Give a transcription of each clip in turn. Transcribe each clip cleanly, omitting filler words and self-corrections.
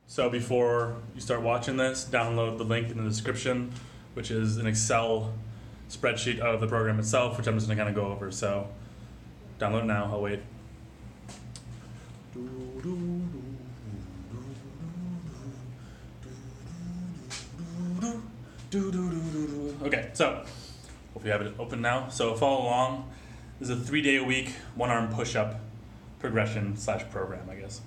So before you start watching this, download the link in the description, which is an Excel spreadsheet of the program itself, which I'm just going to kind of go over. So download it now. I'll wait. Okay, so hope you have it open now. So follow along. This is a 3-day-a-week, one-arm push-up progression / program, I guess.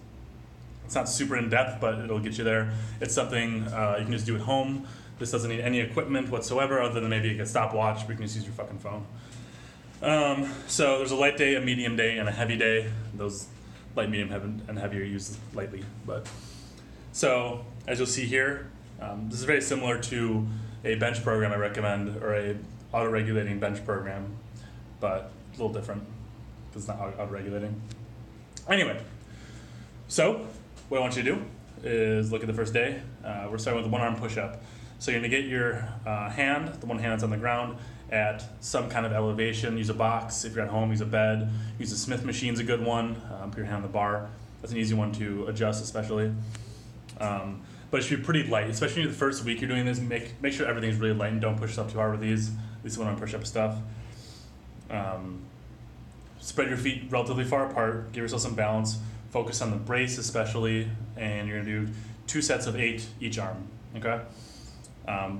It's not super in-depth, but it'll get you there. It's something you can just do at home. This doesn't need any equipment whatsoever other than maybe a stopwatch, but you can just use your fucking phone. So there's a light day, a medium day, and a heavy day. Those light, medium, and heavy are used lightly. So as you'll see here, this is very similar to a bench program I recommend, or a auto-regulating bench program, but a little different because it's not auto-regulating. Anyway, so what I want you to do is look at the first day. We're starting with a one-arm push-up. So you're going to get your hand, the one hand that's on the ground, at some kind of elevation. Use a box. If you're at home, use a bed. Use a Smith machine's a good one. Put your hand on the bar. That's an easy one to adjust, especially. But it should be pretty light, especially the first week you're doing this. Make sure everything's really light and don't push yourself too hard with these. At least one-arm push-up stuff. Spread your feet relatively far apart. Give yourself some balance. Focus on the brace especially, and you're going to do 2 sets of 8 each arm. Okay.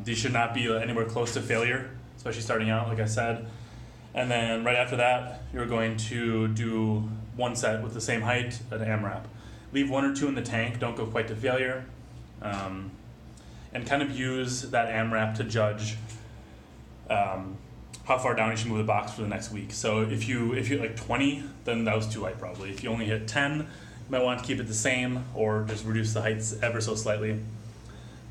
These should not be anywhere close to failure, especially starting out, like I said. And then right after that, you're going to do 1 set with the same height, an AMRAP. Leave 1 or 2 in the tank. Don't go quite to failure. And kind of use that AMRAP to judge how far down you should move the box for the next week. So if you hit like 20, then that was too light probably. If you only hit 10, you might want to keep it the same or just reduce the heights ever so slightly.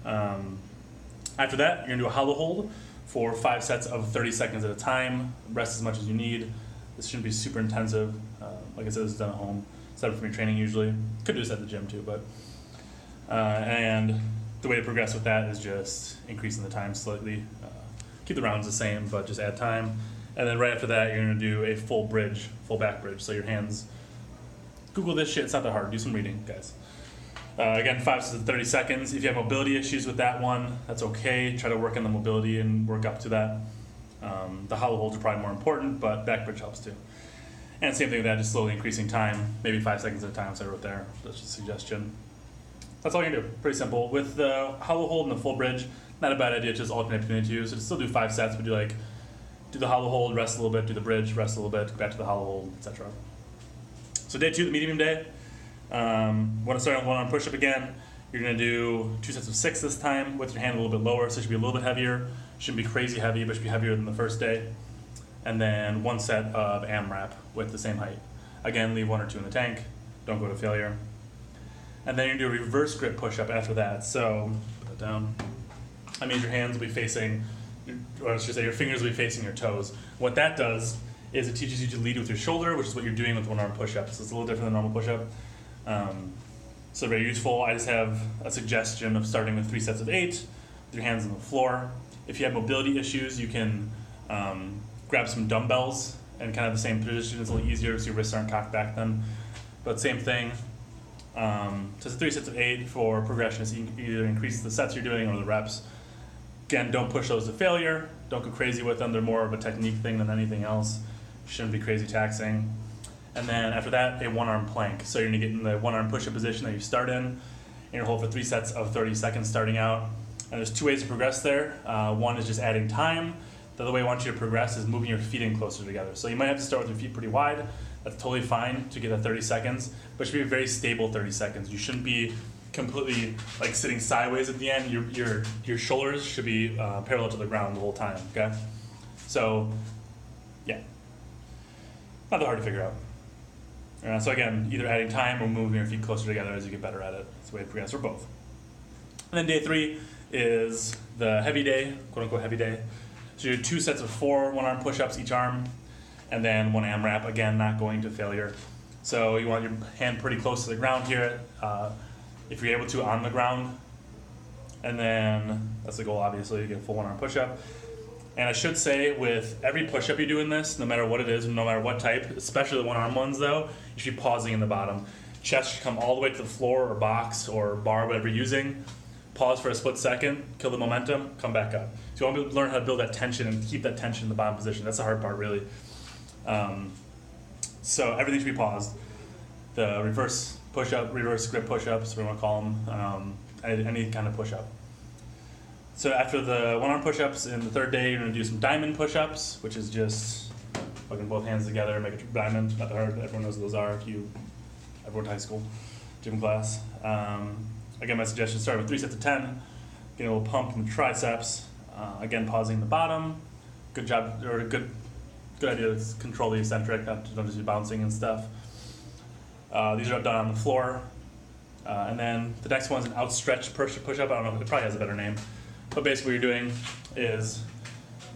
After that, you're going to do a hollow hold for 5 sets of 30 seconds at a time. Rest as much as you need. This shouldn't be super intensive. Like I said, this is done at home. Separate from your training usually. Could do this at the gym too, but and the way to progress with that is just increasing the time slightly. Keep the rounds the same, but just add time. And then right after that, you're going to do a full back bridge. So your hands, Google this shit, it's not that hard. Do some reading, guys. Again, 5 to 30 seconds. If you have mobility issues with that one, that's okay. Try to work on the mobility and work up to that. The hollow holds are probably more important, but back bridge helps too. And same thing with that, just slowly increasing time, maybe 5 seconds at a time, so I wrote there. That's just a suggestion. That's all you can do. Pretty simple. With the hollow hold and the full bridge, not a bad idea to just alternate between the two. So still do 5 sets, but do the hollow hold, rest a little bit, do the bridge, rest a little bit, back to the hollow hold, etc. So day 2, the medium day. Want to start on one-arm push-up again. You're going to do 2 sets of 6 this time with your hand a little bit lower, so it should be a little bit heavier. Shouldn't be crazy heavy, but should be heavier than the first day. And then 1 set of AMRAP with the same height. Again, leave 1 or 2 in the tank. Don't go to failure. And then you're going to do a reverse grip push-up after that. So put that down. That means your hands will be facing, or I should say your fingers will be facing your toes. What that does is it teaches you to lead with your shoulder, which is what you're doing with one-arm push-up. So it's a little different than normal push-up. So very useful. I just have a suggestion of starting with 3 sets of 8 with your hands on the floor. If you have mobility issues, you can grab some dumbbells and kind of the same position. It's a little easier so your wrists aren't cocked back then. But same thing. So it's 3 sets of 8 for progression. So you can either increase the sets you're doing or the reps. Again, don't push those to failure. Don't go crazy with them. They're more of a technique thing than anything else. Shouldn't be crazy taxing. And then after that, a one-arm plank. So you're going to get in the one-arm push-up position that you start in. And you're going to hold for 3 sets of 30 seconds starting out. And there's 2 ways to progress there. One is just adding time. The other way I want you to progress is moving your feet in closer together. So you might have to start with your feet pretty wide. That's totally fine to get that 30 seconds. But it should be a very stable 30 seconds. You shouldn't be completely like sitting sideways at the end. Your shoulders should be parallel to the ground the whole time, okay? So, yeah. Not that hard to figure out. So again, either adding time or moving your feet closer together as you get better at it. That's the way to progress, or both. And then day 3 is the heavy day, quote-unquote heavy day. So you do 2 sets of 4 one-arm push-ups each arm, and then 1 AMRAP, again, not going to failure. So you want your hand pretty close to the ground here, if you're able to, on the ground. And then, that's the goal, obviously, to get a full one-arm push-up. And I should say, with every push-up you do in this, no matter what it is, no matter what type, especially the one-arm ones, though, you should be pausing in the bottom. chest should come all the way to the floor or box or bar, whatever you're using. Pause for a split second, kill the momentum, come back up. So you want to learn how to build that tension and keep that tension in the bottom position. That's the hard part, really. So everything should be paused. The reverse push-up, reverse grip push-ups, whatever you want to call them, any kind of push-up. So after the one-arm push-ups in the third day, you're going to do some diamond push-ups, which is just putting both hands together, make a diamond. Not that hard. Everyone knows what those are if you ever went to high school gym class. Again, my suggestion: start with 3 sets of 10. Get a little pump in the triceps. Again, pausing the bottom. Good job, or good idea to control the eccentric, not just be bouncing and stuff. These are done on the floor. And then the next one's an outstretched push-up. I don't know if it probably has a better name. But basically what you're doing is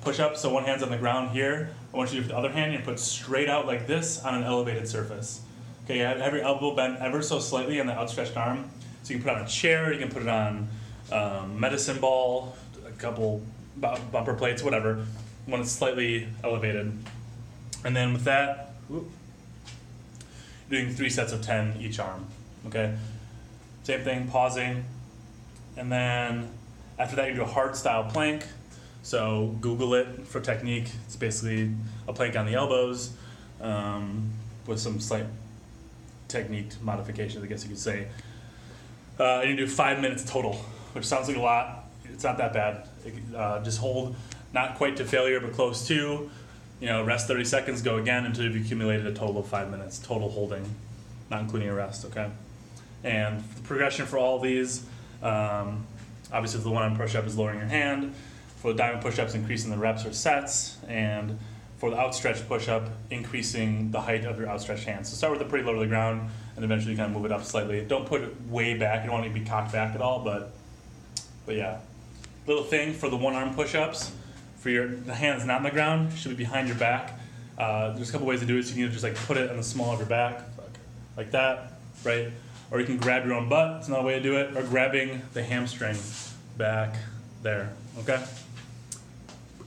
push-up. So one hand's on the ground here. I want you to do with the other hand, you put straight out like this on an elevated surface. Okay, you have your elbow bent ever so slightly on the outstretched arm. So you can put it on a chair, you can put it on medicine ball, a couple bumper plates, whatever, when it's slightly elevated. And then with that, you're doing 3 sets of 10 each arm, okay? Same thing, pausing. And then after that, you do a hard style plank. So Google it for technique. It's basically a plank on the elbows with some slight technique modifications, I guess you could say. And you do 5 minutes total, which sounds like a lot. It's not that bad. Just hold, not quite to failure, but close to. Rest 30 seconds, go again until you've accumulated a total of 5 minutes, total holding, not including a rest, okay? And the progression for all of these, obviously the one-arm push-up is lowering your hand. For the diamond push-ups, increasing the reps or sets. And for the outstretched push-up, increasing the height of your outstretched hands. So start with it pretty low to the ground, and eventually kind of move it up slightly. Don't put it way back. You don't want it to be cocked back at all, but yeah. Little thing for the one-arm push-ups, for the hands not on the ground, should be behind your back. There's a couple ways to do it. So you can either just put it on the small of your back, like that, right? Or you can grab your own butt. It's another way to do it. Or grabbing the hamstring back there, okay?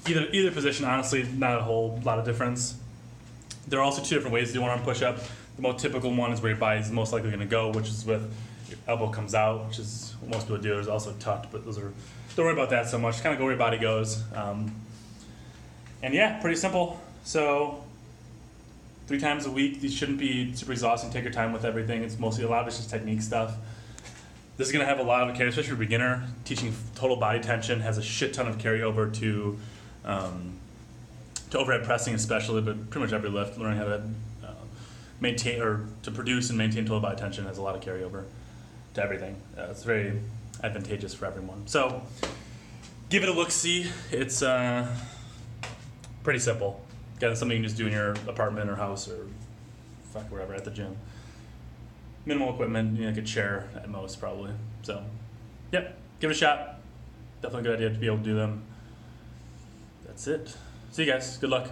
Either position, honestly, not a whole lot of difference. There are also 2 different ways to do one-arm push-up. The most typical one is where your body's most likely going to go, which is with your elbow comes out, which is what most people do. There's also tucked, but don't worry about that so much. Kind of go where your body goes. And yeah, pretty simple. So 3 times a week. These shouldn't be super exhausting. Take your time with everything. It's mostly a lot of it's just technique stuff. This is going to have a lot of carry, especially for a beginner. Teaching total body tension has a shit ton of carryover to overhead pressing, especially, but pretty much every lift. Learning how to maintain or to produce and maintain total body tension has a lot of carryover to everything. It's very advantageous for everyone. So give it a look-see. It's pretty simple. Again, something you can just do in your apartment or house or wherever at the gym. Minimal equipment, like a chair at most, probably. So, yep, give it a shot. Definitely a good idea to be able to do them. That's it. See you guys. Good luck.